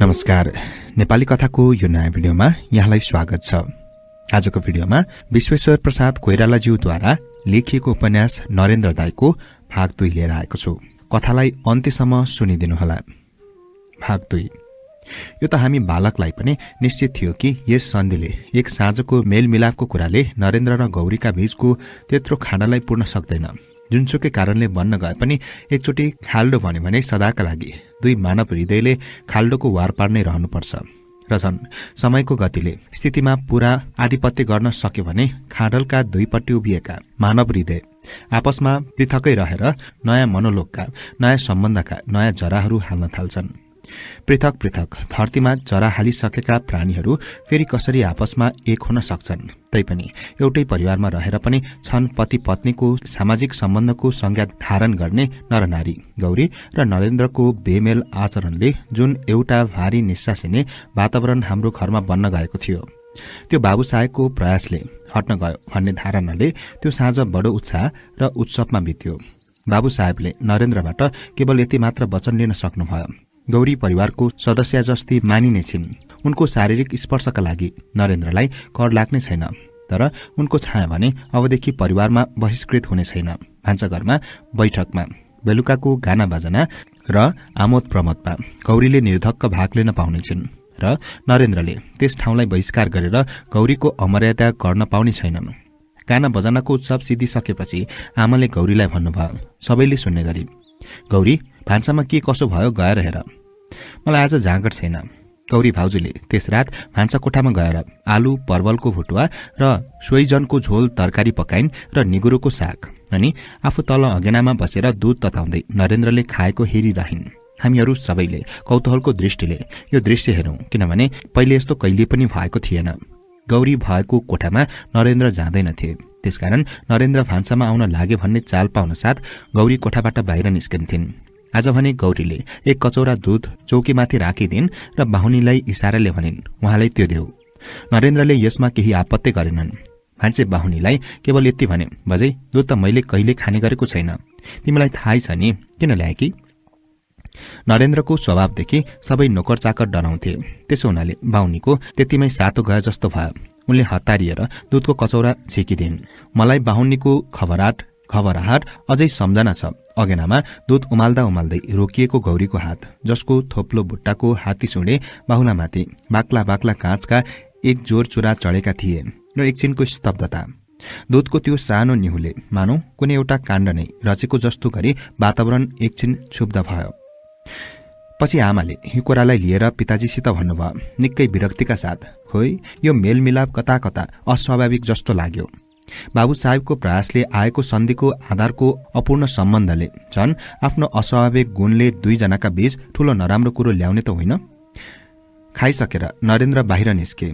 नमस्कार, नेपाली कथाको यो नयाँ भिडियोमा यहाँलाई स्वागत छ। आजको भिडियोमा विश्वेश्वर प्रसाद कोइरालाज्यूद्वारा लेखिएको उपन्यास नरेन्द्र दाइको भाग 2 लिएर आएको छु। कथालाई अन्त्यसम्म सुनिदिनुहोला। भाग 2। यो त हामी बालकलाई पनि निश्चित थियो कि यस सन्धिले एक साँझको मेलमिलापको कुराले नरेन्द्र र गौरीका बीचको त्यत्रो खाडालाई पूर्ण सक्दैन। जुनसुकै कारणले बन्न गए पनि एकचोटि खाल्डो भन्यो भने सदाका लागि दुई मानव हृदयले खाल्डोको वारपार नै रहनुपर्छ। र झन् समयको गतिले स्थितिमा पूरा आधिपत्य गर्न सक्यो भने खाडलका दुईपट्टि उभिएका मानव हृदय आपसमा पृथकै रहेर नयाँ मनोलोकका, नयाँ सम्बन्धका नयाँ जराहरू हाल्न थाल्छन्। पृथक पृथक धरतीमा जरा हालिसकेका प्राणीहरू फेरि कसरी आपसमा एक हुन सक्छन्? तैपनि एउटै परिवारमा रहेर पनि छन् पति पत्नीको सामाजिक सम्बन्धको संज्ञा धारण गर्ने नरनारी। गौरी र नरेन्द्रको बेमेल आचरणले जुन एउटा भारी निश्वासिने वातावरण हाम्रो घरमा बन्न गएको थियो, त्यो बाबु साहेबको प्रयासले हट्न गयो भन्ने धारणाले त्यो साँझ बडो उत्साह र उत्सवमा बित्यो। बाबु साहेबले नरेन्द्रबाट केवल यति मात्र वचन लिन सक्नुभयो, गौरी परिवारको सदस्य जस्ती मानिने छिन्। उनको शारीरिक स्पर्शका लागि नरेन्द्रलाई कर लाग्ने छैन, तर उनको छाया भने अबदेखि परिवारमा बहिष्कृत हुने छैन। भान्साघरमा, बैठकमा, बेलुकाको गाना बाजना र आमोद प्रमोदमा गौरीले निर्धक्क भाग लिन पाउने छिन् र नरेन्द्रले त्यस ठाउँलाई बहिष्कार गरेर गौरीको अमर्यादा गर्न पाउने छैनन्। गाना बजानाको उत्सव सिद्धिसकेपछि आमाले गौरीलाई भन्नुभयो, सबैले सुन्ने गरी, गौरी, भान्सामा के कसो भयो गएर हेर। मलाई आज जाँगर छैन। गौरी भाउजूले त्यस रात भान्सा कोठामा गएर आलु परवलको भुटुवा र सोइजनको झोल तरकारी पकाइन् र निगुरोको साग, अनि आफू तल अगेनामा बसेर दूध तताउँदै नरेन्द्रले खाएको हेरिरहिन्। हामीहरू सबैले कौतूहलको दृष्टिले यो दृश्य हेरौं, किनभने पहिले यस्तो कहिले पनि भएको थिएन। गौरी भएको कोठामा नरेन्द्र जाँदैनथे, त्यसकारण नरेन्द्र भान्सामा आउन लागे भन्ने चाल पाउन साथ गौरी कोठाबाट बाहिर निस्किन्थिन्। आज भने गौरीले एक कचौरा दूध चौकीमाथि राखिदिन् र बाहुनीलाई इसाराले भनिन्, उहाँलाई त्यो देऊ। नरेन्द्रले यसमा केही आपत्ति गरेनन्। भान्से बाहुनीलाई केवल यति भने, बजै, दूध त मैले कहिले खाने गरेको छैन, तिमीलाई थाहै छ नि, किन ल्याए कि? नरेन्द्रको स्वभावदेखि सबै नोकर चाकर डराउँथे, त्यसो हुनाले बाहुनीको त्यतिमै सातो गए जस्तो भयो। उनले हतारिएर दूधको कचौरा छेकिदिन्। मलाई बाहुनीको खबराहट अझै सम्झना छ। अगेनामा दूध उमाल्दा उमाल्दै रोकिएको गौरीको हात, जसको थोप्लो बुट्टाको हात्ती सुँडे बाहुलामाथि बाक्ला बाक्ला काँचका एक जोर चुरा चढेका थिए र एकछिनको स्तब्धता। दूधको त्यो सानो निहुले मानौ कुनै एउटा काण्ड नै रचेको जस्तो गरी वातावरण एकछिन क्षुब्ध भयो। पछि आमाले यो कुरालाई लिएर पिताजीसित भन्नुभयो, निकै विरक्तिका साथ, होइ, यो मेलमिलाप कता कता अस्वाभाविक जस्तो लाग्यो। बाबु साहेबको प्रयासले आएको सन्धिको आधारको अपूर्ण सम्बन्धले झन् आफ्नो अस्वाभाविक गुणले दुईजनाका बीच ठूलो नराम्रो कुरो ल्याउने त होइन। खाइसकेर नरेन्द्र बाहिर निस्के।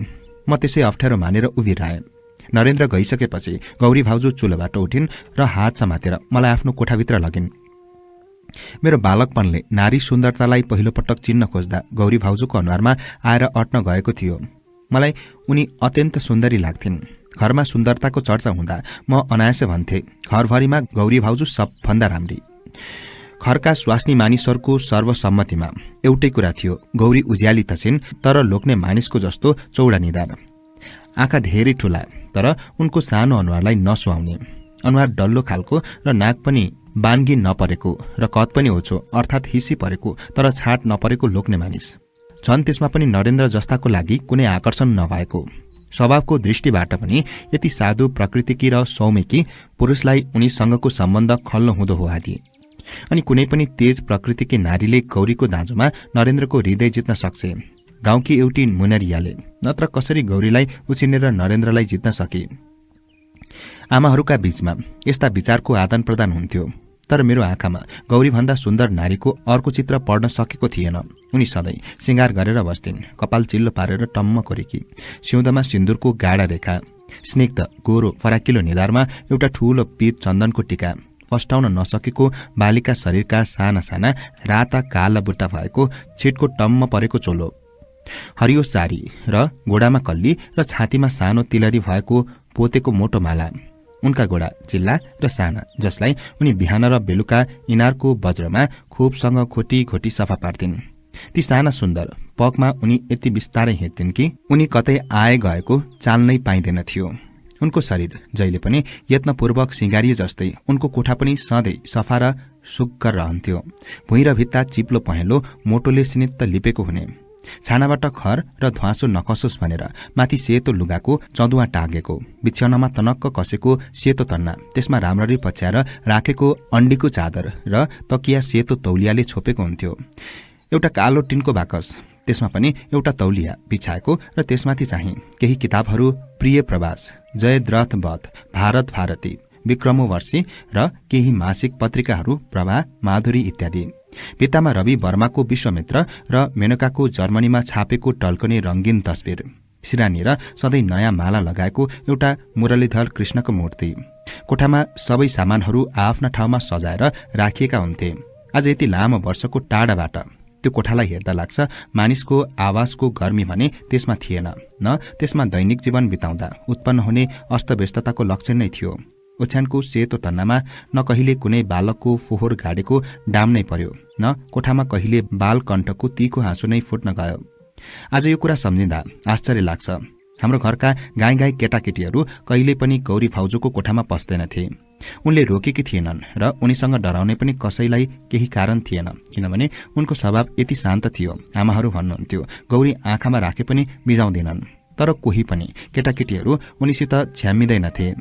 म त्यसै अप्ठ्यारो मानेर उभिरहे। नरेन्द्र गइसकेपछि गौरी भाउजू चुलोबाट उठिन् र हात समातेर मलाई आफ्नो कोठाभित्र लगिन्। मेरो बालकपनले नारी सुन्दरतालाई पहिलोपटक चिन्न खोज्दा गौरी भाउजूको अनुहारमा आएर अट्न गएको थियो। मलाई उनी अत्यन्त सुन्दरी लाग्थिन्। घरमा सुन्दरताको चर्चा हुँदा म अनायासै भन्थे, घरभरिमा गौरी भाउजू सबभन्दा राम्री। घरका स्वास्नी मानिसहरूको सर्वसम्मतिमा एउटै कुरा थियो, गौरी उज्याली त छिन्, तर लोक्ने मानिसको जस्तो चौडा निधार, आँखा धेरै ठूला, तर उनको सानो अनुहारलाई नसुहाउने, अनुहार डल्लो खालको र नाक पनि बानगी नपरेको र कद पनि ओछो, अर्थात् हिसी परेको तर छाट नपरेको लोक्ने मानिस। झन् त्यसमा पनि नरेन्द्र जस्ताको लागि कुनै आकर्षण नभएको। स्वभावको दृष्टिबाट पनि यति साधु प्रकृतिकी र सौम्यकी पुरुषलाई उनीसँगको सम्बन्ध खल्लो हुँदो हो आदि। अनि कुनै पनि तेज प्रकृतिकी नारीले गौरीको दाँजोमा नरेन्द्रको हृदय जित्न सक्छ। गाउँकी एउटी मुनरियाले नत्र कसरी गौरीलाई उछिनेर नरेन्द्रलाई जित्न सके? आमाहरूका बीचमा यस्ता विचारको आदान प्रदान हुन्थ्यो, तर मेरो आँखामा गौरीभन्दा सुन्दर नारीको अर्को चित्र पढ्न सकेको थिएन। उनी सधैँ सिंगार गरेर बस्थिन्, कपाल चिल्लो पारेर टम्म कोरेकी, सिउँदमा सिन्दुरको गाढा रेखा, स्निग्ध गोरो फराकिलो निधारमा एउटा ठूलो पीत चन्दनको टीका, फस्टाउन नसकेको बालिका शरीरका साना साना राता काला बुट्टा भएको छिटको टम्म परेको चोलो, हरियो सारी र गोडामा कल्ली र छातीमा सानो तिलरी भएको पोतेको मोटो माला। उनका गोडा चिल्ला र साना, जसलाई उनी बिहान र बेलुका इनारको बज्रमा खोपसँग खोटी खोटी सफा पार्थिन्। ती साना सुन्दर पगमा उनी यति बिस्तारै हिँड्थिन् कि उनी कतै आए गएको चाल नै पाइँदैन थियो। उनको शरीर जहिले पनि यत्नपूर्वक सिँगारिए जस्तै उनको कोठा पनि सधैँ सफा र सुग्घर रहन्थ्यो। भुइँ र भित्ता चिप्लो पहेँलो मोटोले सिनित्त लिपेको हुने, छानाबाट खर र ध्वाँसो नखसोस् भनेर माथि सेतो लुगाको चौधुवा टाँगेको, बिछ्याउनमा तनक्क कसेको सेतो तन्ना, त्यसमा राम्ररी पछ्याएर राखेको अन्डीको चादर र तकिया सेतो तौलियाले छोपेको हुन्थ्यो। एउटा कालो टिनको बाकस, त्यसमा पनि एउटा तौलिया बिछाएको र त्यसमाथि चाहिँ केही किताबहरू, प्रिय प्रवास, जयद्रथ वध, भारत भारती, विक्रमोवर्षी र केही मासिक पत्रिकाहरू, प्रभा, माधुरी इत्यादि। भित्तामा रवि वर्माको विश्वमित्र र मेनकाको जर्मनीमा छापेको टल्कने रंगीन तस्बिर, सिरानीर सधैँ नयाँ माला लगाएको एउटा मुरलीधर कृष्णको मूर्ति। कोठामा सबै सामानहरू आफ्ना ठाउँमा सजाएर राखिएका हुन्थे। आज यति लामो वर्षको टाढाबाट त्यो कोठालाई हेर्दा लाग्छ मानिसको आवासको गर्मी भने त्यसमा थिएन, न त्यसमा दैनिक जीवन बिताउँदा उत्पन्न हुने अस्तव्यस्तताको लक्षण नै थियो। ओछ्यानको सेतो तन्नामा न कहिले कुनै बालकको फोहोर गाडेको डाम नै पर्यो, न कोठामा कहिले बालकण्ठको तीखो हाँसो नै फुट्न गयो। आज यो कुरा सम्झिँदा आश्चर्य लाग्छ। हाम्रो घरका गाई गाई केटाकेटीहरू कहिले पनि गौरी भाउजूको कोठामा पस्दैनथे। उनले रोकेकी थिएनन् र उनीसँग डराउने पनि कसैलाई केही कारण थिएन, किनभने उनको स्वभाव यति शान्त थियो। आमाहरू भन्नुहुन्थ्यो गौरी आँखामा राखे पनि बिजाउँदैनन्, तर कोही पनि केटाकेटीहरू उनीसित छ्याम्मिँदैनथे।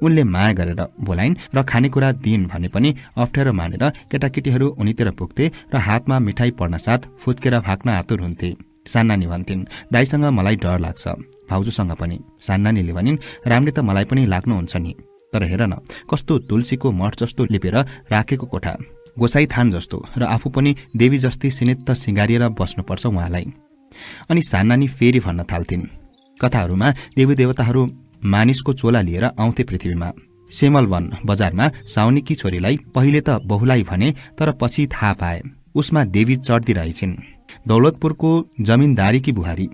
उनले माया गरेर बोलाइन् र खानेकुरा दिइन् भने पनि अप्ठ्यारो मानेर केटाकेटीहरू उनीतिर पुग्थे र हातमा मिठाई पर्न साथ फुत्केर भाग्न आतुर हुन्थे। सान्नानी भन्थिन् दाईसँग मलाई डर लाग्छ, भाउजूसँग पनि। सान्नानीले भनिन् रामले त मलाई पनि लाग्नुहुन्छ नि, तर हेर न कस्तो तुलसीको मठ जस्तो लिपेर राखेको कोठा, गोसाई थान जस्तो, र आफू पनि देवी जस्तै सिनित्त सिँगारिएर बस्नुपर्छ उहाँलाई। अनि सान्नानी फेरि भन्न थाल्थिन् कथाहरूमा देवी देवताहरू मानिसको चोला लिएर आउँथे पृथ्वीमा। सेमलवन बजारमा साउनीकी छोरीलाई पहिले त बहुलाई भने, तर पछि थाहा पाए उसमा देवी चढ्दी रहेछिन्। दौलतपुरको जमिनदारीकी बुहारी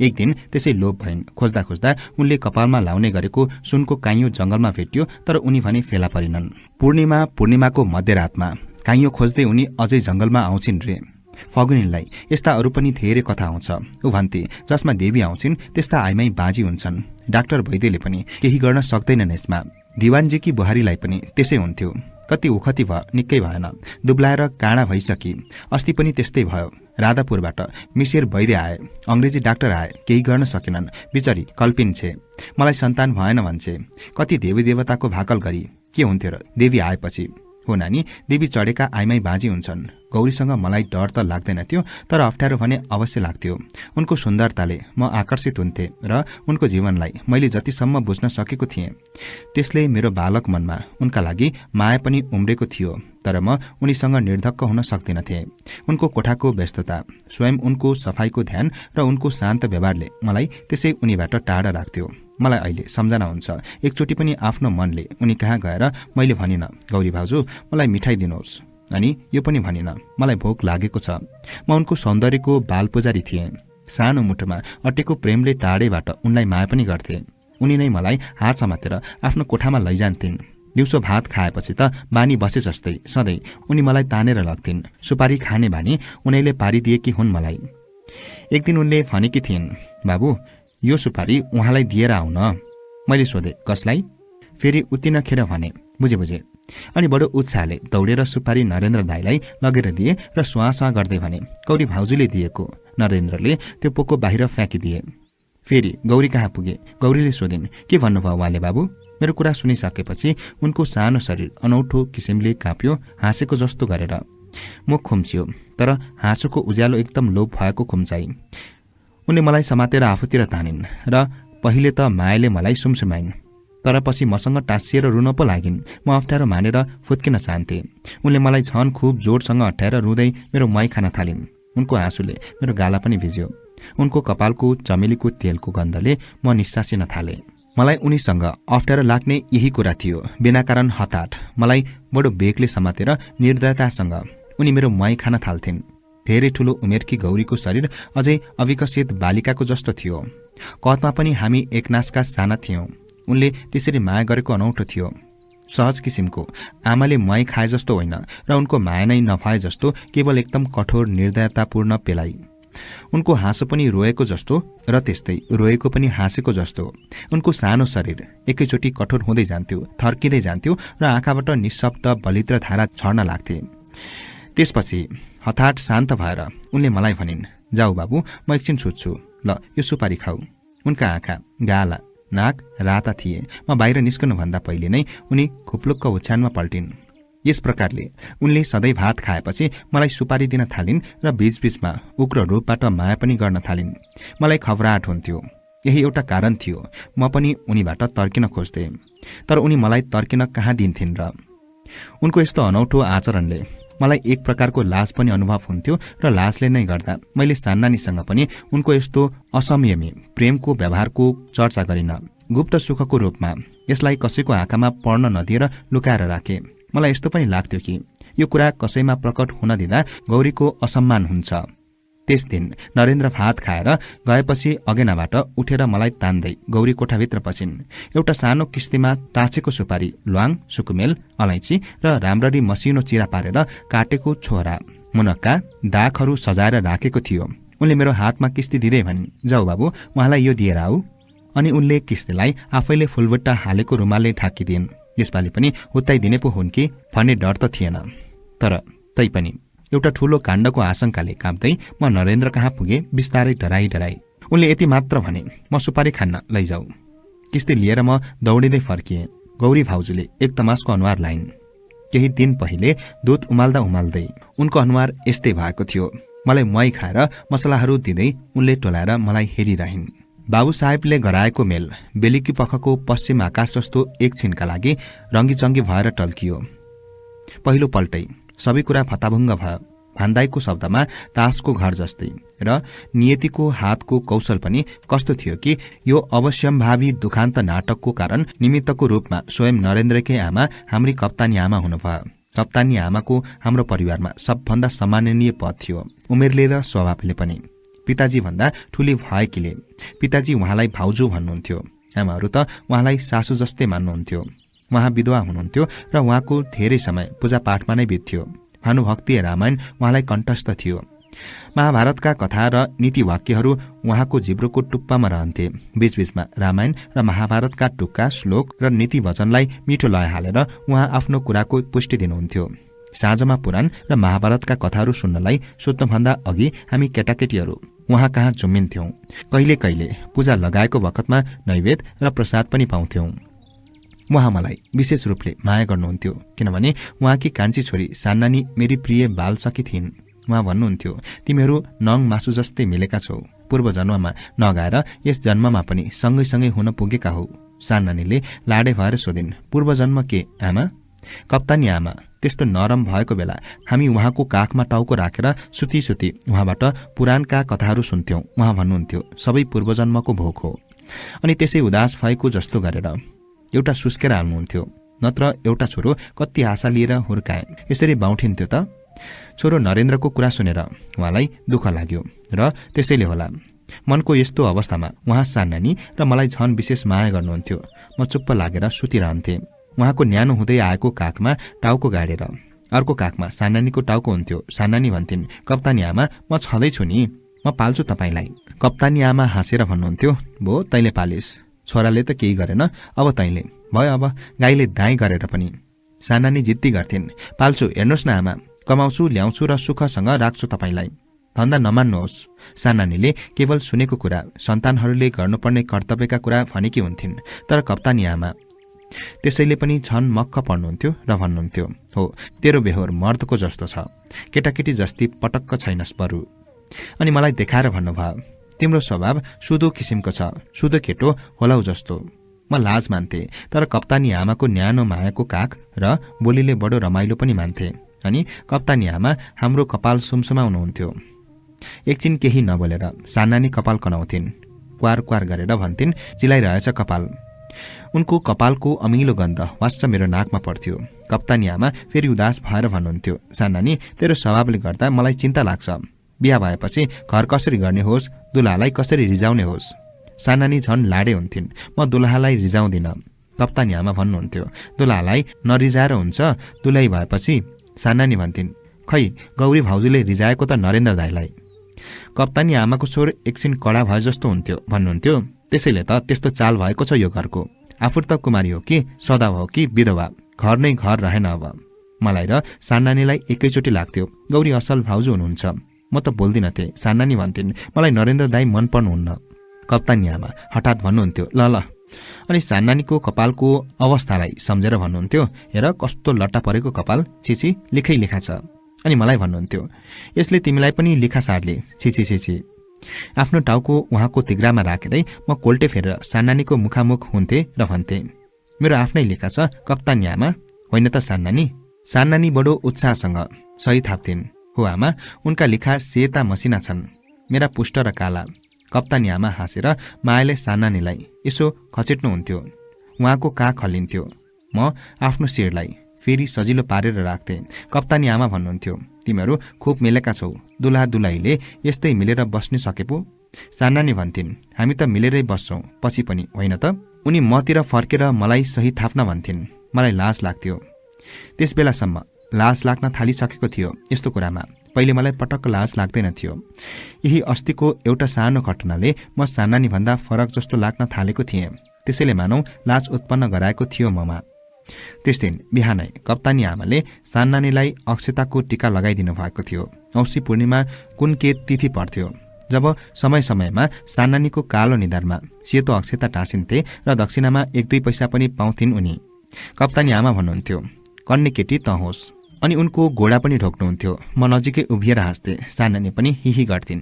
एक दिन त्यसै लोभ भइन्। खोज्दा खोज्दा उनले कपालमा लाउने गरेको सुनको काइयो जंगलमा भेट्यो, तर उनी भने फेला परिनन्। पूर्णिमाको मध्यरातमा काइयो खोज्दै उनी अझै जंगलमा आउँछिन् रे। फगुनीलाई यस्ता अरू पनि धेरै कथा आउँछ। ऊ भन्थे जसमा देवी आउँछिन् त्यस्ता आइमाई बाजी हुन्छन्। डाक्टर वैद्यले पनि केही गर्न सक्दैनन् यसमा। दिवानजीकी बुहारीलाई पनि त्यसै हुन्थ्यो। कति उखती भयो, निकै भएन, दुब्लाएर काँडा भइसकी। अस्ति पनि त्यस्तै भयो। राधापुरबाट मिसेर वैद्य आए, अंग्रेजी डाक्टर आए, केही गर्न सकेनन्। बिचरी कल्पिन्छे, मलाई सन्तान भएन भन्छे। कति देवी देवताको भाकल गरी के हुन्थ्यो र देवी आएपछि। हो नानी, देवी चढेका आइमाई बाजी हुन्छन्। गौरीसँग मलाई डर त लाग्दैन थियो, तर अप्ठ्यारो भने अवश्य लाग्थ्यो। उनको सुन्दरताले म आकर्षित हुन्थे र उनको जीवनलाई मैले जतिसम्म बुझ्न सकेको थिएँ त्यसले मेरो बालक मनमा उनका लागि माया पनि उम्रेको थियो। तर म उनीसँग निर्धक्क हुन सक्दिनथे। उनको कोठाको व्यस्तता, स्वयं उनको सफाईको ध्यान र उनको शान्त व्यवहारले मलाई त्यसै उनीबाट टाढा राख्थ्यो। मलाई अहिले सम्झना हुन्छ, एकचोटि पनि आफ्नो मनले उनी कहाँ गएर मैले भनिन गौरी भाउजू मलाई मिठाई दिनुहोस्, अनि यो पनि भनिन मलाई भोक लागेको छ। म उनको सौन्दर्यको बाल पुजारी थिएँ। सानो मुठोमा अटेको प्रेमले टाढेबाट उनलाई माया पनि गर्थे। उनी नै मलाई हात समातेर आफ्नो कोठामा लैजान्थिन्। दिउँसो भात खाएपछि त बानी बसे जस्तै सधैँ उनी मलाई तानेर लग्थिन्। सुपारी खाने बानी उनीले पारिदिएकी हुन् मलाई। एक दिन उनले भनेकी थिइन्, बाबु यो सुपारी उहाँलाई दिएर आउन। मैले सोधे कसलाई? फेरि उत्तिन खेर भने बुझे। अनि बडो उत्साहले दौडेर सुपारी नरेन्द्र दाईलाई लगेर दिए र स्वास्वा गर्दै भने गौरी भाउजूले दिएको। नरेन्द्रले त्यो पोको बाहिर फ्याँकिदिए। फेरि गौरी कहाँ पुगे। गौरीले सोधिन् के भन्नुभयो उहाँले बाबु? मेरो कुरा सुनिसकेपछि उनको सानो शरीर अनौठो किसिमले काँप्यो, हाँसेको जस्तो गरेर। मुख खुम्चियो, तर हाँसोको उज्यालो एकदम लोभ भएको खुम्चाई। उनले मलाई समातेर आफूतिर तानिन् र पहिले त मायाले मलाई सुमसुमाइन्, तर पछि मसँग टाँसिएर रुन पो लागिन्। म अप्ठ्यारो मानेर फुत्किन चाहन्थे। उनले मलाई झन खुब जोडसँग अट्याएर रुँदै मेरो मै खान थालिन्। उनको आँसुले मेरो गाला पनि भिज्यो। उनको कपालको चमेलीको तेलको गन्धले म निस्सासिन थाले। मलाई उनीसँग अप्ठ्यारो लाग्ने यही कुरा थियो। बिना कारण हताट मलाई बडो बेगले समातेर निर्दयतासँग उनी मेरो मै खान थाल्थिन्। धेरै ठूलो उमेरकी गौरीको शरीर अझै अविकसित बालिकाको जस्तो थियो। कदमा पनि हामी एकनासका साना थियौं। उनले त्यसरी माया गरेको अनौठो थियो। सहज किसिमको, आमाले मै खाए जस्तो होइन र उनको माया नै नपाए जस्तो केवल एकदम कठोर निर्दयतापूर्ण पेलाइ। उनको हाँसो पनि रोएको जस्तो र त्यस्तै रोएको पनि हाँसेको जस्तो। उनको सानो शरीर एकैचोटि कठोर हुँदै जान्थ्यो, थर्किँदै जान्थ्यो र आँखाबाट निशब्द बलिद्र धारा झर्न लाग्थे। त्यसपछि हठात शान्त भएर उनले मलाई भनिन्, जाऊ बाबु, म एकछिन सुत्छु, ल यो सुपारी खाऊ। उनका आँखा गाला, नाक राता थिए। म बाहिर निस्कनुभन्दा पहिले नै उनी खुप्लुक्क ओछ्यानमा पल्टिन्। यस प्रकारले उनले सधैँ भात खाएपछि मलाई सुपारी दिन थालिन् र बीचबीचमा उग्र रूपबाट माया पनि गर्न थालिन्। मलाई खबराहट हुन्थ्यो। यही एउटा कारण थियो म पनि उनीबाट तर्किन खोज्थे, तर उनी मलाई तर्किन कहाँ दिन्थिन् र। उनको यस्तो अनौठो आचरणले मलाई एक प्रकारको लाज पनि अनुभव हुन्थ्यो र लाजले नै गर्दा मैले सान्नानीसँग पनि उनको यस्तो असंयमी प्रेमको व्यवहारको चर्चा गरिन। गुप्त सुखको रूपमा यसलाई कसैको आँखामा पर्न नदिएर लुकाएर राखे। मलाई यस्तो पनि लाग्थ्यो कि यो कुरा कसैमा प्रकट हुन दिँदा गौरीको असम्मान हुन्छ। त्यस दिन नरेन्द्र भात खाएर गएपछि अगेनाबाट उठेर मलाई तान्दै गौरी कोठाभित्र पसिन्। एउटा सानो किस्तीमा ताछेको सुपारी, ल्वाङ, सुकुमेल, अलैँची र राम्ररी मसिनो चिरा पारेर काटेको छोरा, मुनक्का, दाखहरू सजाएर राखेको थियो। उनले मेरो हातमा किस्ती दिँदै भनिन्, जाऊ बाबु, उहाँलाई यो दिएर आऊ। अनि उनले किस्तीलाई आफैले फुलबुट्टा हालेको रुमालले ढाकिदिन्। यसपालि पनि हुत्ताइदिने पो हुन् कि भन्ने डर त थिएन, तर तैपनि एउटा ठूलो काण्डको आशंकाले काप्दै म नरेन्द्र कहाँ पुगे। बिस्तारै डराई उनले यति मात्र भने, म सुपारी खान्न लैजाऊ। किस्ती लिएर म दौडिँदै फर्किएँ। गौरी भाउजूले एक तमासको अनुहार लाइन्। केही दिन पहिले दुध उमाल्दा उमाल्दै उनको अनुहार यस्तै भएको थियो। मलाई मै खाएर मसलाहरू दिँदै उनले टोलाएर मलाई हेरिरहिन्। बाबु साहेबले गराएको मेल बेलुकी पखको पश्चिम आकाश जस्तो एकछिनका लागि रङ्गीचङ्गी भएर टल्कियो। पहिलो पल्टै सबै कुरा फताभुङ्ग भयो। भान्दाईको शब्दमा तासको घर जस्तै र नियतिको हातको कौशल पनि कस्तो थियो कि यो अवश्यम्भावी दुखान्त नाटकको कारण निमित्तको रूपमा स्वयं नरेन्द्रकै आमा हाम्री कप्तानी आमा हुनुभयो। कप्तानी आमाको हाम्रो परिवारमा सबभन्दा सम्माननीय पद थियो, उमेरले र स्वभावले पनि। पिताजी भन्दा ठूली भएकीले पिताजी उहाँलाई भाउजू भन्नुहुन्थ्यो। आमाहरू त उहाँलाई सासू जस्तै मान्नुहुन्थ्यो। उहाँ विधवा हुनुहुन्थ्यो र उहाँको धेरै समय पूजापाठमा नै बित्थ्यो। भानुभक्ति रामायण उहाँलाई कण्ठस्थ थियो। महाभारतका कथा र नीतिवाक्यहरू उहाँको जिब्रोको टुप्पामा रहन्थे। बीचबीचमा रामायण र महाभारतका टुक्का, श्लोक र नीति वचनलाई मिठो लय हालेर उहाँ आफ्नो कुराको पुष्टि दिनुहुन्थ्यो। साँझमा पुराण र महाभारतका कथाहरू सुन्नलाई सुत्नुभन्दा अघि हामी केटाकेटीहरू उहाँ कहाँ झुम्मिन्थ्यौं। कहिले कहिले पूजा लगाएको बखतमा नैवेद्य र प्रसाद पनि पाउँथ्यौं। उहाँ मलाई विशेष रूपले माया गर्नुहुन्थ्यो, किनभने उहाँकी कान्छी छोरी सान्नानी मेरी प्रिय बालसखी थिइन्। उहाँ भन्नुहुन्थ्यो, तिमीहरू नङ मासु जस्तै मिलेका छौ। पूर्व जन्ममा नगाएर यस जन्ममा पनि सँगै हुन पुगेका हौ। सान्नानीले लाडे भएर सोधिन्, पूर्व जन्म के आमा? कप्तानी आमा त्यस्तो नरम भएको बेला हामी उहाँको काखमा टाउको राखेर सुती उहाँबाट पुराणका कथाहरू सुन्थ्यौं। उहाँ भन्नुहुन्थ्यो, सबै पूर्वजन्मको भोग हो। अनि त्यसै उदास भएको जस्तो गरेर एउटा सुस्केर हाल्नुहुन्थ्यो। नत्र एउटा छोरो कति आशा लिएर हुर्काए यसरी बाउठिन्थ्यो त। छोरो नरेन्द्रको कुरा सुनेर उहाँलाई दुःख लाग्यो र त्यसैले होला मनको यस्तो अवस्थामा उहाँ सान्नानी र मलाई झन विशेष माया गर्नुहुन्थ्यो। म चुप्प लागेर सुतिरहन्थे। उहाँको न्यानो हुँदै आएको काखमा टाउको गाडेर अर्को काखमा सान्नानीको टाउको हुन्थ्यो। सान्नानी भन्थिन्, कप्तानी आमा म छँदैछु नि, म पाल्छु तपाईलाई। कप्तानी आमा हाँसेर भन्नुहुन्थ्यो, भो तैले पालिस, छोराले त केही गरेन, अब तैले भयो, अब गाईले दाई गरेर पनि। सान्नानी जिद्दी गर्थिन्, पाल्छु, हेर्नुहोस् न आमा, कमाउँछु, ल्याउँछु र सुखसँग राख्छु तपाईलाई, धन्दा नमान्नुहोस्। सान्नानीले केवल सुनेको कुरा, सन्तानहरूले गर्नुपर्ने कर्तव्यका कुरा भनेकी हुन्थिन्, तर कप्तानी आमा त्यसैले पनि झन मक्ख पर्नुहुन्थ्यो र भन्नुहुन्थ्यो, हो तेरो बेहोर मर्दको जस्तो छ, केटाकेटी जस्ती पटक्क छैनस् बरु। अनि मलाई देखाएर भन्नुभयो, तिम्रो स्वभाव सुदो किसिमको छ, सुदो केटो होलाउ जस्तो। म लाज मान्थे, तर कप्तानी आमाको न्यानो मायाको काख र बोलीले बडो रमाइलो पनि मान्थे। अनि कप्तानी आमा हाम्रो कपाल सुमसुमाउनुहुन्थ्यो। एकछिन केही नबोलेर सान्नानी कपाल कनाउँथिन्, क्वार क्वार गरेर भन्थिन्, चिलाइरहेछ कपाल। उनको कपालको अमिलो गन्ध वास्स मेरो नाकमा पर्थ्यो। कप्तानी आमा फेरि उदास भएर भन्नुहुन्थ्यो, सान्नानी तेरो स्वभावले गर्दा मलाई चिन्ता लाग्छ। बिहा भएपछि घर कसरी गर्ने होस्, दुलालाई कसरी रिजाउने होस्। सान्नानी झन लाडे हुन्थिन्, म दुलाहालाई रिजाउँदिन। कप्तानी आमा भन्नुहुन्थ्यो। दुलालाई नरिजाएर हुन्छ, दुलै भएपछि। सान्नानी भन्थिन्, खै गौरी भाउजूले रिजाएको त नरेन्द्र दाईलाई। कप्तानी आमाको स्वर एकछिन कडा भए जस्तो हुन्थ्यो। भन्नुहुन्थ्यो, त्यसैले त त्यस्तो चाल भएको छ यो घरको। आफू त कुमारी हो कि सदाव हो कि विधवा, घर नै घर रहेन। अब मलाई र सान्नानीलाई एकैचोटि लाग्थ्यो गौरी असल भाउजू हुनुहुन्छ। म त बोल्दिनथे। सान्नानी भन्थिन्, मलाई नरेन्द्र दाई मन पर्नुहुन्न। कप्तानी आमा हठात भन्नुहुन्थ्यो, ल ल। अनि सान्नानीको कपालको अवस्थालाई सम्झेर भन्नुहुन्थ्यो, हेर कस्तो लट्टा परेको कपाल, छिछि लिखै लिखा छ। अनि मलाई भन्नुहुन्थ्यो, यसले तिमीलाई पनि लिखा सार्ले, छिछि छिछि। आफ्नो टाउको उहाँको तिग्रामा राखेरै म कोल्टे फेरेर सान्नानीको मुखामुख हुन्थे र भन्थे, मेरो आफ्नै लेखा छ कप्तानी आमा, होइन त सान्नानी? सान्नानी बडो उत्साहसँग सही थाप्थिन्, हो आमा, उनका लेखा सेता मसिना छन्, मेरा पुष्ट र काला। कप्तानी आमा हाँसेर मायाले सान्नानीलाई यसो खचेट्नुहुन्थ्यो। उहाँको काख हल्लिन्थ्यो। म आफ्नो शिरलाई फेरि सजिलो पारेर राख्थे। कप्तानी आमा भन्नुहुन्थ्यो, तिमीहरू खुब मिलेका छौ, दुला दुलाईले यस्तै मिलेर बस्न सके पो? सान्नानी भन्थिन्, हामी त मिलेरै बस्छौं, पछि पनि होइन त? उनी मतिर फर्केर मलाई सही थाप्न भन्थिन्। मलाई लाज लाग्थ्यो। त्यस बेलासम्म लाज लाग्न थालिसकेको थियो। यस्तो कुरामा पहिले मलाई पटक्क लाज लाग्दैन थियो। यही अस्तिको एउटा सानो घटनाले म सान्नानी भन्दा फरक जस्तो लाग्न थालेको थिएँ। त्यसैले मानौ लाज उत्पन्न गराएको थियो ममा। त्यस दिन बिहानै कप्तानी आमाले सान्नानीलाई अक्षताको टीका लगाइदिनु भएको थियो। औँसी पूर्णिमा कुन के तिथि पर्थ्यो, जब समय समयमा सान्नानीको कालो निधारमा सेतो अक्षता टाँसिन्थे र दक्षिणामा 1-2 पैसा पनि पाउँथिन् उनी। कप्तानी आमा भन्नुहुन्थ्यो, कन्ने केटी त होस्। अनि उनको घोडा पनि ढोक्नुहुन्थ्यो। म नजिकै उभिएर हाँस्थे, सान्नानी पनि हिही गर्थिन्।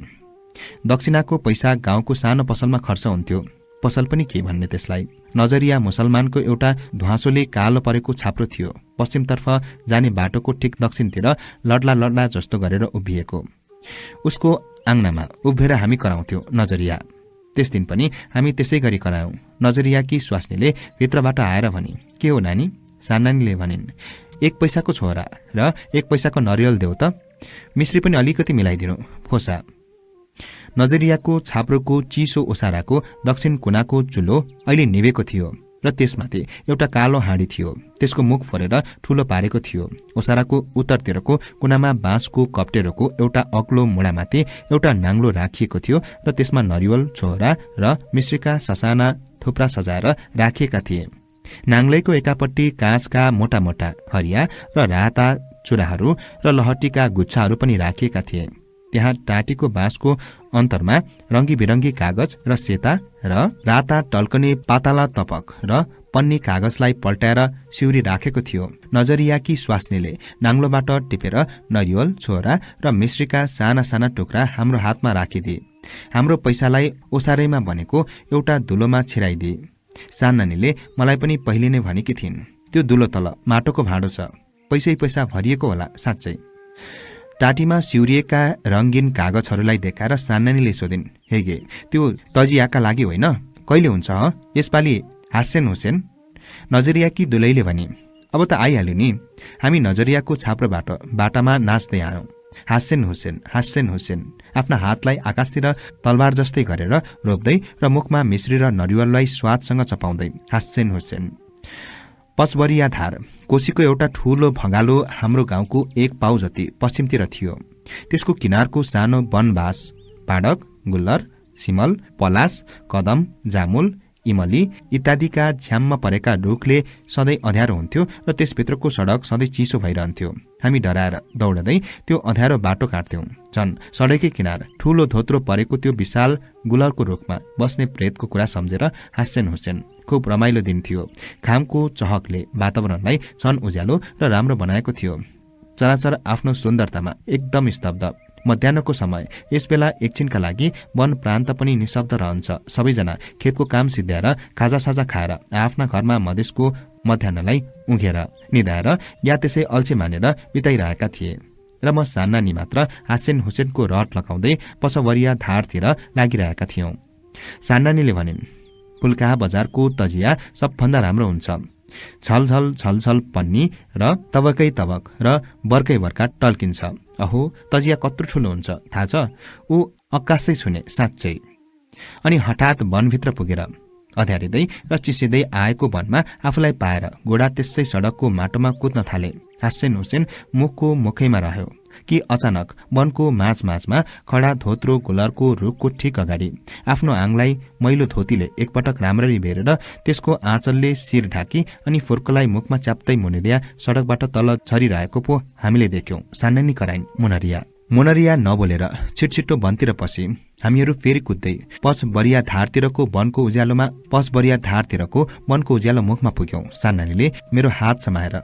दक्षिणाको पैसा गाउँको सानो पसलमा खर्च हुन्थ्यो। पसल पनि के भन्ने त्यसलाई। नजरिया मुसलमानको एउटा ध्वाँसोले कालो परेको छाप्रो थियो, पश्चिमतर्फ जाने बाटोको ठिक दक्षिणतिर लड्ला लड्ला जस्तो गरेर उभिएको। उसको आँगनामा उभिएर हामी कराउँथ्यौं नजरिया। त्यस दिन पनि हामी त्यसै गरी करायौं। नजरिया कि स्वास्नीले भित्रबाट आएर भनी, के हो नानी? सान्नानीले भनिन्, 1 पैसाको छोरा र 1 पैसाको नरिवल देऊ त, मिश्री पनि अलिकति मिलाइदिनु फोसा। नजरियाको छाप्रोको चिसो ओसाराको दक्षिण कुनाको चुलो अहिले निभेको थियो र त्यसमाथि एउटा कालो हाँडी थियो। त्यसको मुख फोरेर ठूलो पारेको थियो। ओसाराको उत्तरतिरको कुनामा बाँसको कप्टेरोको एउटा अग्लो मुढामाथि एउटा नाङ्लो राखिएको थियो र त्यसमा नरिवल, छोरा र मिश्रीका ससाना थुप्रा सजाएर राखिएका थिए। नाङ्लैको एकापट्टि काँचका मोटा मोटा हरिया र राता चुराहरू र लहटीका गुच्छाहरू पनि राखिएका थिए। त्यहाँ टाटीको बाँसको अन्तरमा रंगी बिरंगी कागज र सेता र राता टल्कने पाताला तपक र पन्नी कागजलाई पल्टाएर सिउरी राखेको थियो। नजरियाकी स्वास्नीले नाङ्लोबाट टिपेर नरिवल, छोरा र मिश्रीका साना साना टुक्रा हाम्रो हातमा राखिदिए। हाम्रो पैसालाई ओसारैमा बनेको एउटा दुलोमा छिराइदिए। सान्नानीले मलाई पनि पहिले नै भनेकी थिइन्, त्यो दुलो तल माटोको भाँडो छ, पैसै पैसा भरिएको होला साँच्चै। टाटीमा सिउरिएका रंगीन कागजहरूलाई देखाएर सान्नानीले सोधिन्, हेगे त्यो तजियाका लागि होइन, कहिले हुन्छ ह यसपालि हास्यन हुसेन? नजरियाकी दुलैले भनी, अब त आइहाल्यो नि, हामी नजरियाको छाप्रोबाट बाटामा नाच्दै आयौं। हास्यन हुसेन आफ्ना हातलाई आकाशतिर तलवार जस्तै गरेर रोप्दै र मुखमा मिश्री र नरिवललाई स्वादसँग चपाउँदै हास्यन हुसेन। पचबरिया धार कोशीको एउटा ठूलो भगालो हाम्रो गाउँको 1 पाउ जति पश्चिमतिर थियो। त्यसको किनारको सानो वनबास, पाडक, गुल्लर, सिमल, पलास, कदम, जामुल, इमली इत्यादिका झ्याममा परेका रुखले सधैँ अँध्यारो हुन्थ्यो र त्यसभित्रको सडक सधैँ चिसो भइरहन्थ्यो। हामी डराएर दौडदै त्यो अँध्यारो बाटो काट्थ्यौं। झन् सडकै किनार ठूलो धोत्रो परेको त्यो विशाल गुलरको रुखमा बस्ने प्रेतको कुरा सम्झेर हास्यन हुसेन। खुब रमाइलो दिन थियो। घामको चहकले वातावरणलाई छन उज्यालो र राम्रो बनाएको थियो। चराचर आफ्नो सुन्दरतामा एकदम स्तब्ध। मध्याहको समय यसबेला एकछिनका लागि वन प्रान्त पनि निशब्द रहन्छ। सबैजना खेतको काम सिद्ध्याएर खाजासाजा खाएर आफ्ना घरमा मधेसको मध्याहलाई उघेर निधाएर या त्यसै अल्छे मानेर बिताइरहेका थिए र म सान्नानी मात्र हास्यन हुसेनको रट लगाउँदै पचवरिया धारतिर लागिरहेका थियौं। सान्नानीले भनिन्, फुल्काहा बजारको तजिया सबभन्दा राम्रो हुन्छ। छलझल छलछल पन्नी र तबकै तबक र बर्कै बर्का टल्किन्छ। अहो तजिया कत्रो ठुलो हुन्छ थाहा छ? ऊ आकाशै छुने साँच्चै। अनि हठात वनभित्र पुगेर अध्यारिँदै र चिसिँदै आएको वनमा आफूलाई पाएर घोडा त्यसै सडकको माटोमा कुद्न थाले। हास्सेन हुसेन मुखको मुखैमा रह्यो कि अचानक वनको माझमा खडा धोत्रो गोलरको रुखको ठिक अगाडि आफ्नो आङलाई मैलो धोतीले एकपटक राम्ररी बेरेर त्यसको आँचलले शिर ढाकी अनि फुर्कोलाई मुखमा च्याप्दै मुनरिया सडकबाट तल झरिरहेको पो हामीले देख्यौं। सान्नानी कराइन् मोनरिया नबोलेर छिटछिटो वनतिर पसी। हामीहरू फेरि कुद्दै पछ बरिया धारतिरको वनको उज्यालो मुखमा पुग्यौं। सान्नानीले मेरो हात समाएर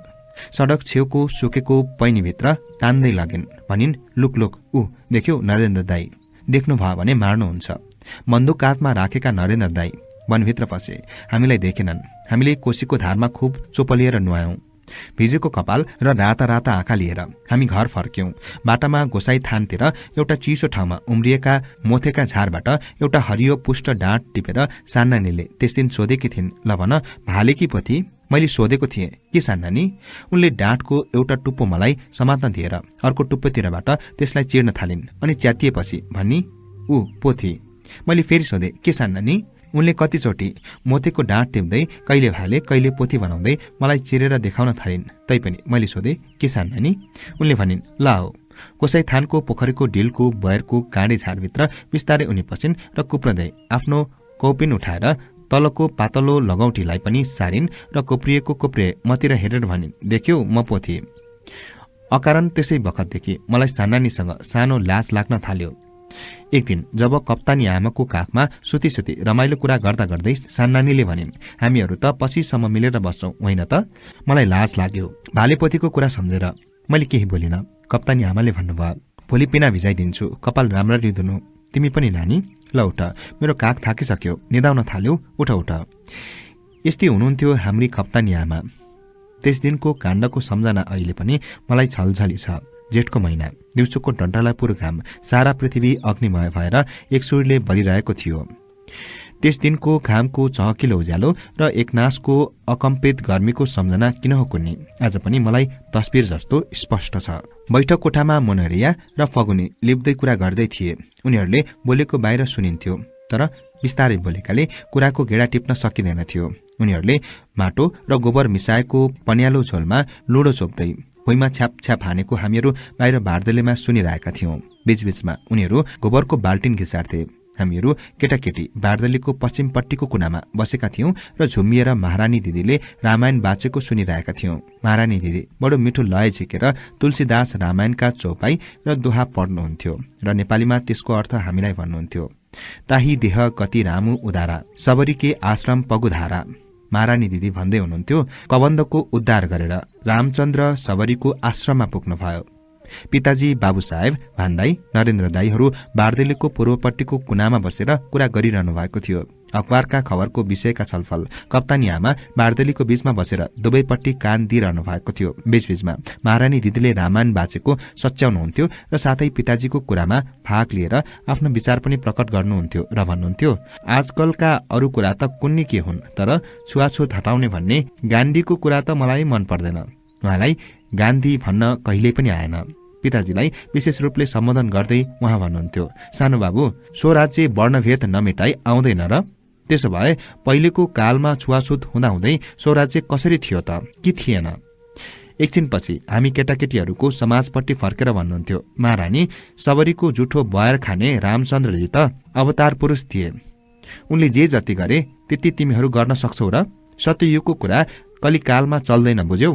सडक छेउको सुकेको पैनीभित्र तान्दै लगिन्। भनिन्, लुक ऊ देख्यौ नरेन्द्र दाई, देख्नु भयो भने मार्नुहुन्छ। बन्दुक काँधमा राखेका नरेन्द्र दाई वनभित्र पसे। हामीलाई देखेनन्। हामीले कोशीको धारमा खुब चोपलिएर नुहायौं। भिजेको कपाल र राता राता आँखा लिएर हामी घर फर्क्यौं। बाटामा गोसाई थानतिर एउटा चिसो ठाउँमा उम्रिएका मोथेका झारबाट एउटा हरियो पुष्ट डाँट टिपेर सान्नानीले त्यस दिन सोधेकी थिइन्, ल भन भालेकी पोथी? मैले सोधेको थिएँ, के सान्नानी? उनले डाँटको एउटा टुप्पो मलाई समात्न दिएर अर्को टुप्पोतिरबाट त्यसलाई चिर्न थालिन् अनि च्यातिएपछि भनी, ऊ पोथी। मैले फेरि सोधे, के सान्नानी? उनले कतिचोटि मोतेको डाँट टिप्दै कहिले भाले कहिले पोथी बनाउँदै मलाई चिरेर देखाउन थालिन्। तैपनि मैले सोधे, के सान्नानी? उनले भनिन्, ल हो। कोसाई थानको पोखरीको डिलको बयरको काँडे झारभित्र बिस्तारै उनी पसिन् र कुप्रदै आफ्नो कौपिन उठाएर तलको पातलो लगौटीलाई पनि सारिन् र कोप्रिए मतिर हेरेर भनिन्, देख्यौ म पोथी। अकारण त्यसै बखतदेखि मलाई सान्नानीसँग सानो लाज लाग्न थाल्यो। एक दिन जब कप्तानी आमाको काखमा सुती रमाइलो कुरा गर्दा गर्दै सान्नानीले भनिन्, हामीहरू त पछिसम्म मिलेर बस्छौं होइन त? मलाई लाज लाग्यो। भाले पोथीको कुरा सम्झेर मैले केही बोलिन। कप्तानी आमाले भन्नुभयो, भोलि पिना भिजाइदिन्छु, कपाल राम्ररी धुनु। तिमी पनि नानी, ल उठ, मेरो काख थाकिसक्यो, निदाउन थाल्यो, उठ। यस्तै हुनुहुन्थ्यो हाम्री कप्तानी आमा। त्यस दिनको काण्डको सम्झना अहिले पनि मलाई छलछली छ। जेठको महिना, दिउँसोको डन्टालापुर घाम, सारा पृथ्वी अग्निमय भएर एकसुरले बलिरहेको थियो। त्यस दिनको घामको चहकिलो उज्यालो र एकनासको अकम्पित गर्मीको सम्झना किन हो कुन्नी आज पनि मलाई तस्बिर जस्तो स्पष्ट छ। बैठक कोठामा मोनरिया र फगुनी लिप्दै कुरा गर्दै थिए। उनीहरूले बोलेको बाहिर सुनिन्थ्यो, तर बिस्तारै बोलेकाले कुराको गेडा टिप्न सकिँदैन थियो। उनीहरूले माटो र गोबर मिसाएको पन्यालो झोलमा लुडो चोप्दै भुइँमा छ्याप हानेको हामीहरू बाहिर बारदलीमा सुनिरहेका थियौं। बीचबीचमा उनीहरू गोबरको बाल्टिन घिसार्थे। हामीहरू केटाकेटी बारदलीको पश्चिमपट्टिको कुनामा बसेका थियौं र झुम्मिएर महारानी दिदीले रामायण बाँचेको सुनिरहेका थियौं। महारानी दिदी बडो मिठो लय झिकेर तुलसीदास रामायणका चौपाई र दोहा पढ्नुहुन्थ्यो र नेपालीमा त्यसको अर्थ हामीलाई भन्नुहुन्थ्यो, ताही देह कति रामु उदारा, सबरीके आश्रम पगुधारा। महारानी दिदी भन्दै हुनुहुन्थ्यो, कबन्धको उद्धार गरेर रामचन्द्र सबरीको आश्रममा पुग्नुभयो। पिताजी बाबु साहेब, भान्दाई, नरेन्द्र दाईहरू बारदलीको पूर्वपट्टिको कुनामा बसेर कुरा गरिरहनु भएको थियो। अखबारका खबरको विषयका छलफल कप्तानी आमा बारदलीको बीचमा बसेर दुवैपट्टि कान दिइरहनु भएको थियो। बीचबीचमा महारानी दिदीले रामायण बाँचेको सच्याउनुहुन्थ्यो र साथै पिताजीको कुरामा भाग लिएर आफ्नो विचार पनि प्रकट गर्नुहुन्थ्यो र भन्नुहुन्थ्यो, आजकलका अरू कुरा त कुन्नी के हुन्, तर छुवाछुत हटाउने भन्ने गान्धीको कुरा त मलाई मन पर्दैन। उहाँलाई गान्धी भन्न कहिल्यै पनि आएन। पिताजीलाई विशेष रूपले सम्बोधन गर्दै उहाँ भन्नुहुन्थ्यो, सानो बाबु, स्वराज्य वर्णभेद नमेटाई आउँदैन र? त्यसो भए पहिलेको कालमा छुवाछुत हुँदाहुँदै स्वराज्य कसरी थियो त, कि थिएन? एकछिनपछि हामी केटाकेटीहरूको समाजपट्टि फर्केर भन्नुहुन्थ्यो, महारानी, सबरीको जुठो बयर खाने रामचन्द्रजी त अवतार पुरुष थिए। उनले जे जति गरे त्यति तिमीहरू गर्न सक्छौ र? सत्ययुगको कुरा कलिकालमा चल्दैन, बुझ्यौ?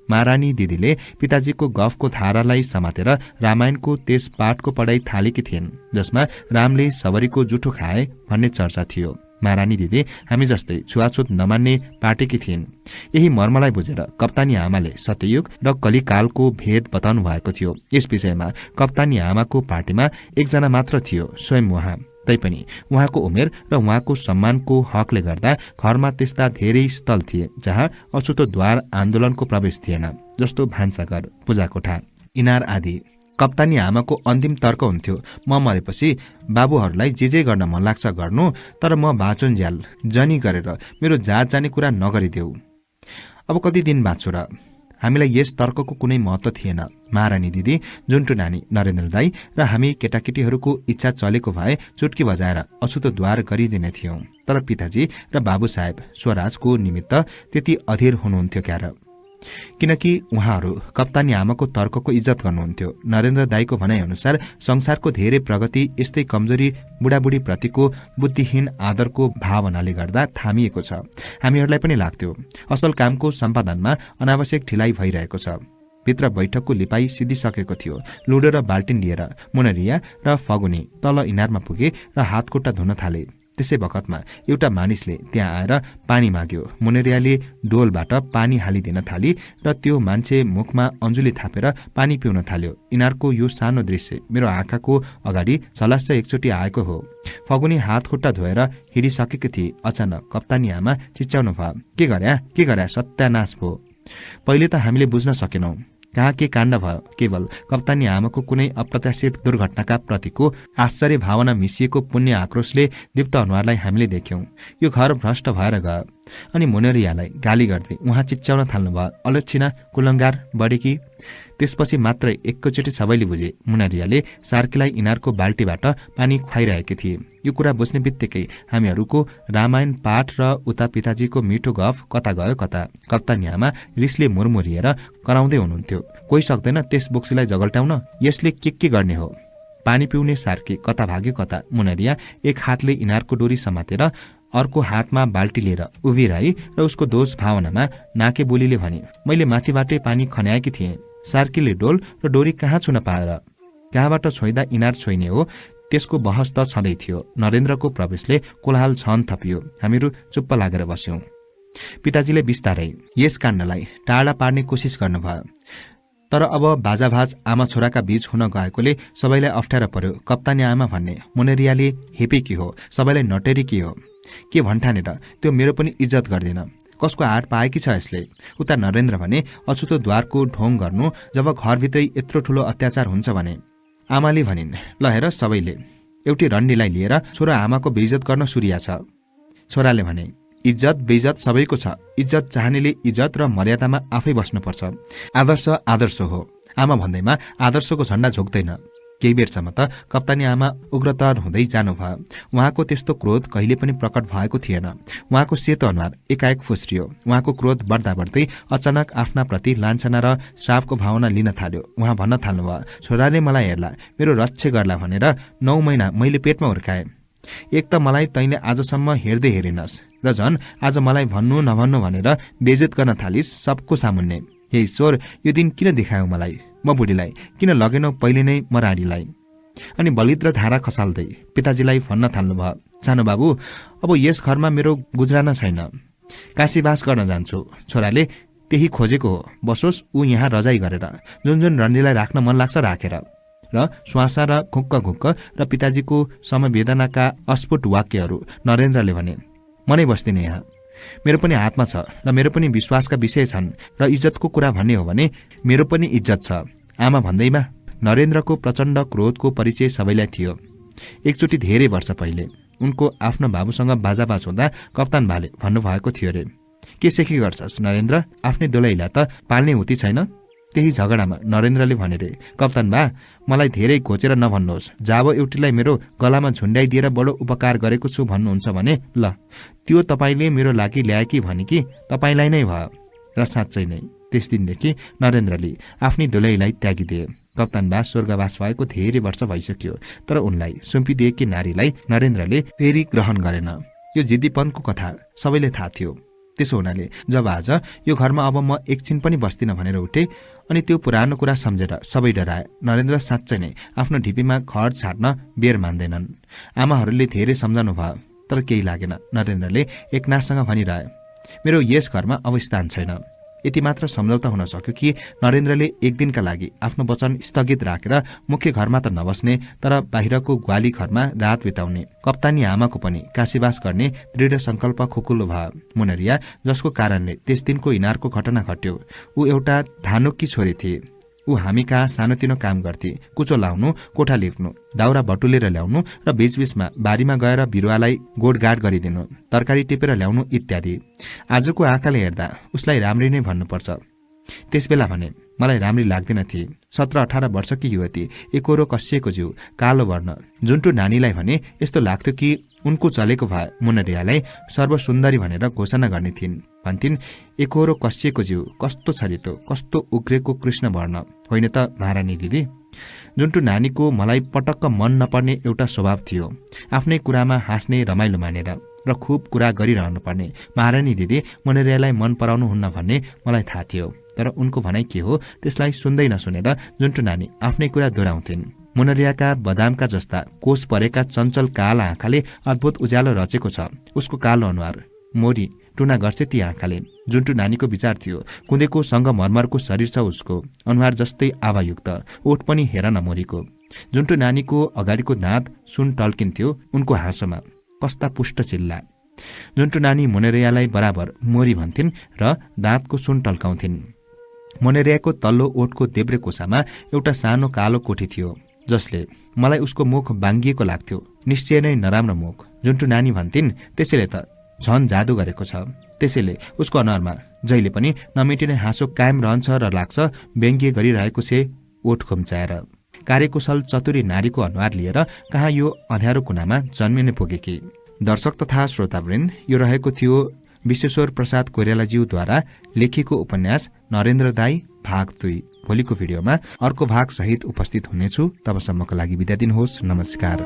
महारानी दिदीले पिताजीको गफको धारालाई समातेर रामायणको त्यस पाठको पढाइ थालेकी थिइन् जसमा रामले सबरीको जुठो खाए भन्ने चर्चा थियो। महारानी दिदी हामी जस्तै छुवाछुत नमान्ने पार्टीकी थिइन्। यही मर्मलाई बुझेर कप्तानी आमाले सत्ययुग र कलिकालको भेद बताउनु भएको थियो। यस विषयमा कप्तानी आमाको पार्टीमा एकजना मात्र थियो, स्वयं उहाँ। तैपनि उहाँको उमेर र उहाँको सम्मानको हकले गर्दा घरमा त्यस्ता धेरै स्थल थिए जहाँ अछुतो द्वार आन्दोलनको प्रवेश थिएन, जस्तो भान्साघर, पूजाकोठा, इनार आदि। कप्तानी आमाको अन्तिम तर्क हुन्थ्यो, म मरेपछि बाबुहरूलाई जे गर्न मन लाग्छ गर्नु, तर म बाँचुन्ज्याल जनी गरेर मेरो जात जाने कुरा नगरिदेऊ। अब कति दिन बाँच्छु र? हामीलाई यस तर्कको कुनै महत्व थिएन। महारानी दिदी, जुन्टु नानी, नरेन्द्र दाई र हामी केटाकेटीहरूको इच्छा चलेको भए चुट्की बजाएर अछुतो द्वार गरिदिने थियौं। तर पिताजी र बाबु साहेब स्वराजको निमित्त त्यति अधीर हुनुहुन्थ्यो क्यार, किनकि उहाँहरू कप्तानी आमाको तर्कको इज्जत गर्नुहुन्थ्यो। नरेन्द्र दाईको भनाइ अनुसार संसारको धेरै प्रगति यस्तै कमजोरी बुढाबुढी प्रतिको बुद्धिहीन आदरको भावनाले गर्दा थामिएको छ। हामीहरूलाई पनि लाग्थ्यो असल कामको सम्पादनमा अनावश्यक ढिलाइ भइरहेको छ। भित्र बैठकको लिपाई सिद्धिसकेको थियो। लुडो र बाल्टिन लिएर मुनरिया र फगुनी तल इनारमा पुगे र हातखुट्टा धुन थाले। त्यसै बखतमा एउटा मानिसले त्यहाँ आएर पानी माग्यो। मुनरियाले डोलबाट पानी हालिदिन थाली र त्यो मान्छे मुखमा अन्जुली थापेर पानी पिउन थाल्यो। इनारको यो सानो दृश्य मेरो आँखाको अगाडि झलस्स एकचोटि आएको हो। फगुनी हात खुट्टा धोएर हिँडिसकेकी थिए। अचानक कप्तानी आमा चिच्याउनु भयो, के गर्या सत्यानाश भयो। पहिले त हामीले बुझ्न सकेनौं कहाँ के काण्ड भयो। केवल कप्तानी आमाको कुनै अप्रत्याशित दुर्घटनाका प्रतिको आश्चर्य भावना मिसिएको पुण्य आक्रोशले दीप्त अनुहारलाई हामीले देख्यौं। यो घर भ्रष्ट भएर गयो। अनि मुनरियालाई गाली गर्दै उहाँ चिच्याउन थाल्नुभयो, अलक्षिणा, कुलङ्गार, बढेकी। त्यसपछि मात्र एकैचोटि सबैले बुझे मुनरियाले सार्कीलाई इनारको बाल्टीबाट पानी खुवाइरहेकी थिए। यो कुरा बुझ्ने बित्तिकै हामीहरूको रामायण पाठ र उता पिताजीको मिठो गफ कता गयो कता। कप्तानी आमा रिसले मुरमुरिएर कराउँदै हुनुहुन्थ्यो, कोही सक्दैन त्यस बोक्सीलाई जगल्ट्याउन, यसले के गर्ने हो। पानी पिउने सार्की कता भाग्यो कता। मुनरिया एक हातले इनारको डोरी समातेर अर्को हातमा बाल्टी लिएर उभिरही र उसको दोष भावनामा नाके बोलीले भने, मैले माथिबाटै पानी खन्याएकी थिएँ। सार्कीले डोल र डोरी कहाँ छुन पाएर कहाँबाट छोइदा इनार छोइने हो, त्यसको बहस त छँदै थियो। नरेन्द्रको प्रवेशले कोलाहल छन थपियो। हामीहरू चुप्प लागेर बस्यौं। पिताजीले बिस्तारै यस काण्डलाई टाढा पार्ने कोसिस गर्नुभयो। तर अब बाजाभाज आमा छोराका बीच हुन गएकोले सबैलाई अप्ठ्यारो पर्यो। कप्तानी आमा भन्ने, मुनरियाले हेपेकी हो, सबैलाई नटेरेकी हो। के भन्ठानेर त्यो मेरो पनि इज्जत गर्दिन। कसको हात पाएकी छ यसले। उता नरेन्द्र भने, अछुतो द्वारको ढोङ गर्नु जब घरभित्रै यत्रो ठूलो अत्याचार हुन्छ भने। आमाले भनिन्, ल हेर सबैले एउटी रण्डीलाई लिएर छोरा आमाको बेइज्जत गर्न सुरिया छ। छोराले भने, इज्जत बेइज्जत सबैको छ। इज्जत चाहनेले इज्जत र मर्यादामा आफै बस्नुपर्छ। आदर्श आदर्श हो। आमा भन्दैमा आदर्शको झण्डा झोक्दैन। केही बेरसम्म त कप्तानी आमा उग्रतर हुँदै जानुभयो। उहाँको त्यस्तो क्रोध कहिले पनि प्रकट भएको थिएन। उहाँको सेतो अनुहार एकाएक फुस्रियो। उहाँको क्रोध बढ्दा बढ्दै अचानक आफ्ना प्रति लान्छना र श्रापको भावना लिन थाल्यो। उहाँ भन्न थाल्नुभयो, छोराले मलाई हेर्ला, मेरो रक्षा गर्ला भनेर 9 महिना मैले पेटमा हुर्काएँ। एक त मलाई तैँले आजसम्म हेर्दै हेरिनस् र झन् आज मलाई भन्नु नभन्नु भनेर बेइज्जत गर्न थालिस् सबको सामुन्ने। हे ईश्वर, यो दिन किन देखायौ मलाई? म बुढीलाई किन लगेनौ पहिले नै म रानीलाई? अनि बलिद्र धारा खसाल्दै पिताजीलाई भन्न थाल्नुभयो, सानो बाबु, अब यस घरमा मेरो गुजराना छैन। काशीवास गर्न जान्छु। छोराले त्यही खोजेको हो। बसोस् ऊ यहाँ रजाई गरेर, जुन रण्डीलाई राख्न मन लाग्छ राखेर। र श्वासा र घुक्क र पिताजीको समवेदनाका अस्फुट वाक्यहरू नरेन्द्रले भने, म नै बस्दिनँ यहाँ। मेरो पनि हातमा छ र मेरो पनि विश्वासका विषय छन् र इज्जतको कुरा भन्ने हो भने मेरो पनि इज्जत छ। आमा भन्दैमा नरेन्द्रको प्रचण्ड क्रोधको परिचय सबैलाई थियो। एकचोटि धेरै वर्ष पहिले उनको आफ्नो बाबुसँग बाजाबाज हुँदा कप्तान भाले भन्नुभएको थियो रे, के सेखी गर्छस् नरेन्द्र, आफ्नै दोलैलाई त पाल्ने हुती छैन। त्यही झगडामा नरेन्द्रले भने रे, कप्तान बा, मलाई धेरै घोचेर नभन्नुहोस्। जाब एउटीलाई मेरो गलामा झुन्ड्याइदिएर बडो उपकार गरेको छु भन्नुहुन्छ भने ल, त्यो तपाईँले मेरो लागि ल्याएकी भने कि तपाईँलाई नै भयो। र साँच्चै नै त्यस दिनदेखि नरेन्द्रले आफ्नै दुलैलाई त्यागिदिए। कप्तान बा स्वर्गवास भएको धेरै वर्ष भइसक्यो, तर उनलाई सुम्पिदिएकी नारीलाई नरेन्द्रले फेरि ग्रहण गरेन। यो जिद्दीपनको कथा सबैले थाहा थियो। त्यसो हुनाले जब आज यो घरमा अब म एकछिन पनि बस्दिन भनेर उठे अनि त्यो पुरानो कुरा सम्झेर सबै डराए। नरेन्द्र साँच्चै नै आफ्नो ढिपीमा घर छाड्न बेर मान्दैनन्। आमाहरूले धेरै सम्झाउनु भयो तर केही लागेन। नरेन्द्रले एकनाथसँग भनिरहे, मेरो यस घरमा अब स्थान छैन। यति मात्र सम्झौता हुन सक्यो कि नरेन्द्रले एक दिनका लागि आफ्नो वचन स्थगित राखेर मुख्य घरमा त नबस्ने तर बाहिरको ग्वाली घरमा रात बिताउने। कप्तानी आमाको पनि काशीवास गर्ने दृढ संकल्प खुकुलो भयो। मुनरिया, जसको कारणले त्यस दिनको इनारको घटना घट्यो, ऊ एउटा धानुकी छोरी थिए। ऊ हामी कहाँ सानोतिनो काम गर्थे, कुचो लाउनु, कोठा लिप्नु, दाउरा बटुलेर ल्याउनु र बीचबीचमा बारीमा गएर बिरुवालाई गोडगाड गरिदिनु, तरकारी टिपेर ल्याउनु इत्यादि। आजको आँखाले हेर्दा उसलाई राम्री नै भन्नुपर्छ। त्यसबेला भने मलाई राम्री लाग्दैन थिए। 17-18 वर्षकी युवती, एकहोरो कसिएको जिउ, कालो वर्ण। जुन्टु नानीलाई भने यस्तो लाग्थ्यो कि उनको चलेको भए मुनरियालाई सर्वसुन्दरी भनेर घोषणा गर्ने थिइन्। भन्थिन्, एकहोरो कसिएको जिउ, कस्तो छरितो, कस्तो उग्रेको कृष्ण वर्ण होइन त महारानी दिदी। जुन्टु नानीको मलाई पटक्क मन नपर्ने एउटा स्वभाव थियो, आफ्नै कुरामा हाँस्ने रमाइलो मानेर र खुब कुरा गरिरहनु पर्ने। महारानी दिदी मुनरियालाई मन पराउनुहुन्न भन्ने मलाई थाहा थियो, तर उनको भनाइ के हो त्यसलाई सुन्दै नसुनेर जुन्टु नानी आफ्नै कुरा दोहोऱ्याउँथिन्। मुनरियाका बदामका जस्ता कोष परेका चञ्चल काला आँखाले अद्भुत उज्यालो रचेको छ। उसको कालो अनुहार मोरी टुना गर्छ ती आँखाले। जुन्टु नानीको विचार थियो, कुँदेको सङ्गमरमरको शरीर छ उसको, अनुहार जस्तै आवायुक्त, ओठ पनि हेर न मोरीको। जुन्टु नानीको अगाडिको दाँत सुन टल्किन्थ्यो उनको हाँसोमा, कस्ता पुष्ट चिल्ला। जुन्टु नानी मुनरियालाई बराबर मोरी भन्थिन् र दाँतको सुन टल्काउँथिन्। मुनरियाको तल्लो ओठको देब्रे कोसामा एउटा सानो कालो कोठी थियो, जसले मलाई उसको मुख बाङ्गिएको लाग्थ्यो, निश्चय नै नराम्रो मुख। जुन्टु नानी भन्थिन्, त्यसैले त झन जादु गरेको छ। त्यसैले उसको अनुहारमा जहिले पनि नमेटिने हाँसो कायम रहन्छ र लाग्छ व्यङ्ग्य गरिरहेको छे ओठ खुम्चाएर। कार्यकुशल चतुरी नारीको अनुहार लिएर कहाँ यो अँध्यारो कुनामा जन्मिने पुगेकी। दर्शक तथा श्रोतावृन्द, यो रहेको थियो विश्वेश्वर प्रसाद कोइरालाज्यूद्वारा लेखिएको उपन्यास नरेन्द्र दाई भाग 2। भोलिको भिडियोमा अर्को भाग सहित उपस्थित हुनेछु। तबसम्मको लागि बिदा दिनुहोस्। नमस्कार।